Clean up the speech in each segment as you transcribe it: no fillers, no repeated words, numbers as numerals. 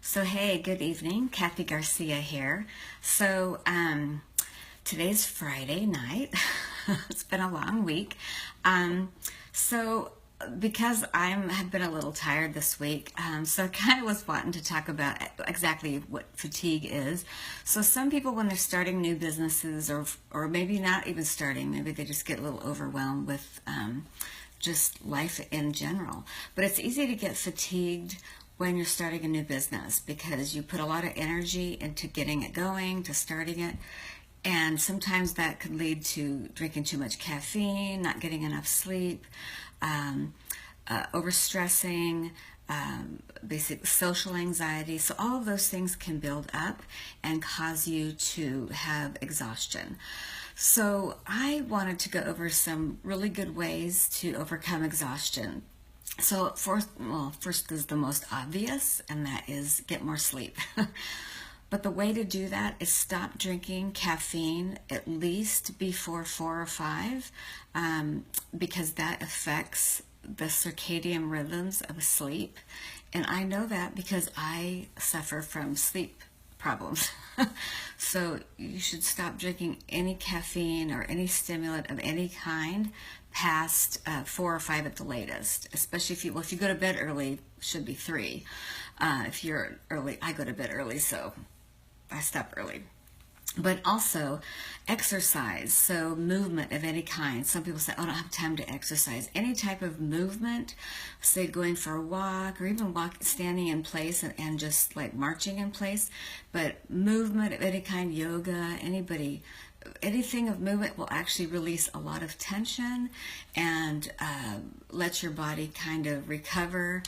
So hey, good evening. Kathy Garcia here. So today's Friday night. It's been a long week. Um, so because have been a little tired this week, so I kind of was wanting to talk about exactly what fatigue is. So some people, when they're starting new businesses, or maybe not even starting, maybe they just get a little overwhelmed with just life in general. But it's easy to get fatigued when you're starting a new business because you put a lot of energy into getting it going, to starting it. And sometimes that could lead to drinking too much caffeine, not getting enough sleep, um, overstressing, basic social anxiety. So all of those things can build up and cause you to have exhaustion. So I wanted to go over some really good ways to overcome exhaustion. So first is the most obvious, and that is get more sleep. But the way to do that is stop drinking caffeine at least before 4 or 5, because that affects the circadian rhythms of sleep. And I know that because I suffer from sleep problems. So you should stop drinking any caffeine or any stimulant of any kind past 4 or 5 at the latest. Especially if you go to bed early, should be 3. If you're early, I go to bed early, so I stop early. But also exercise, so movement of any kind. Some people say, oh, I don't have time to exercise. Any type of movement, say going for a walk, or even standing in place and just like marching in place. But movement of any kind, yoga, anything of movement will actually release a lot of tension and let your body kind of recover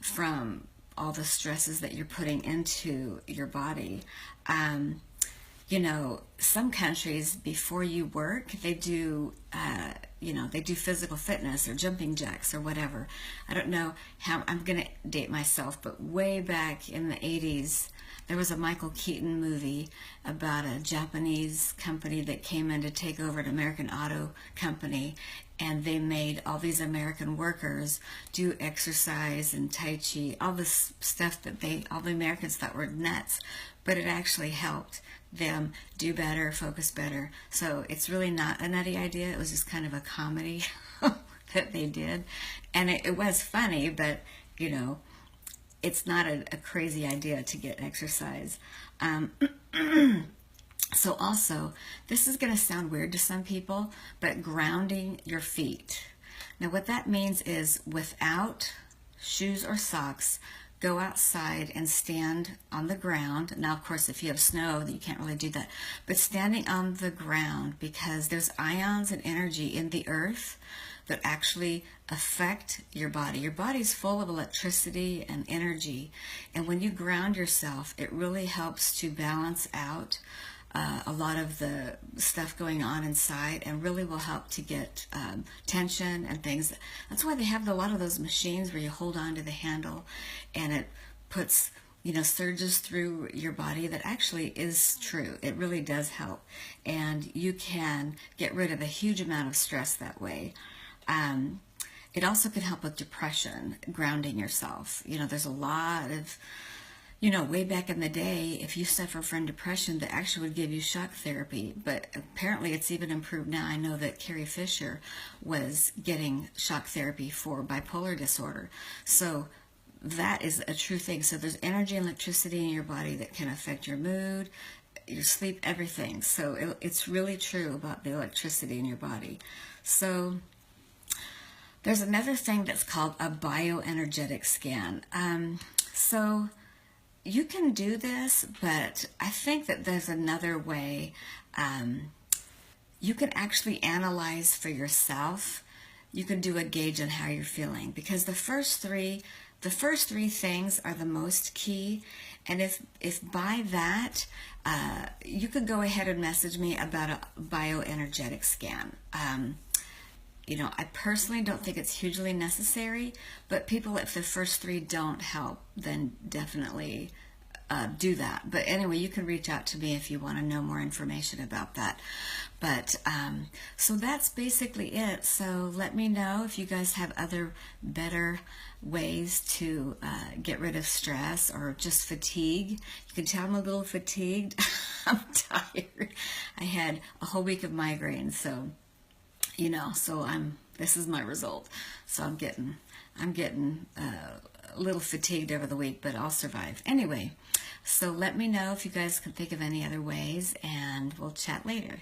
from all the stresses that you're putting into your body. Some countries, before you work, they do, they do physical fitness or jumping jacks or whatever. I don't know how, I'm going to date myself, but way back in the 80s, there was a Michael Keaton movie about a Japanese company that came in to take over an American auto company, and they made all these American workers do exercise and Tai Chi, all this stuff that all the Americans thought were nuts, but it actually helped them do better, focus better. So it's really not a nutty idea. It was just kind of a comedy that they did. And it was funny, but, it's not a crazy idea to get exercise. So also, this is going to sound weird to some people, but grounding your feet. Now what that means is without shoes or socks, go outside and stand on the ground. Now, of course, if you have snow, you can't really do that. But standing on the ground, because there's ions and energy in the earth that actually affect your body. Your body's full of electricity and energy. And when you ground yourself, it really helps to balance out a lot of the stuff going on inside, and really will help to get tension and things. That's why they have a lot of those machines where you hold on to the handle and it puts, surges through your body. That actually is true. It really does help. And you can get rid of a huge amount of stress that way. It also can help with depression, grounding yourself. There's a lot of way back in the day, if you suffer from depression, they actually would give you shock therapy. But apparently it's even improved now. I know that Carrie Fisher was getting shock therapy for bipolar disorder. So that is a true thing. So there's energy and electricity in your body that can affect your mood, your sleep, everything. So it's really true about the electricity in your body. So there's another thing that's called a bioenergetic scan. So you can do this, but I think that there's another way. You can actually analyze for yourself. You can do a gauge on how you're feeling, because the first three things are the most key. And if by that, you could go ahead and message me about a bioenergetic scan. I personally don't think it's hugely necessary, but people, if the first 3 don't help, then definitely do that. But anyway, you can reach out to me if you want to know more information about that. But so that's basically it. So let me know if you guys have other better ways to get rid of stress or just fatigue. You can tell I'm a little fatigued. I'm tired. I had a whole week of migraines, so so this is my result. So I'm getting a little fatigued over the week, but I'll survive. Anyway, so let me know if you guys can think of any other ways, and we'll chat later.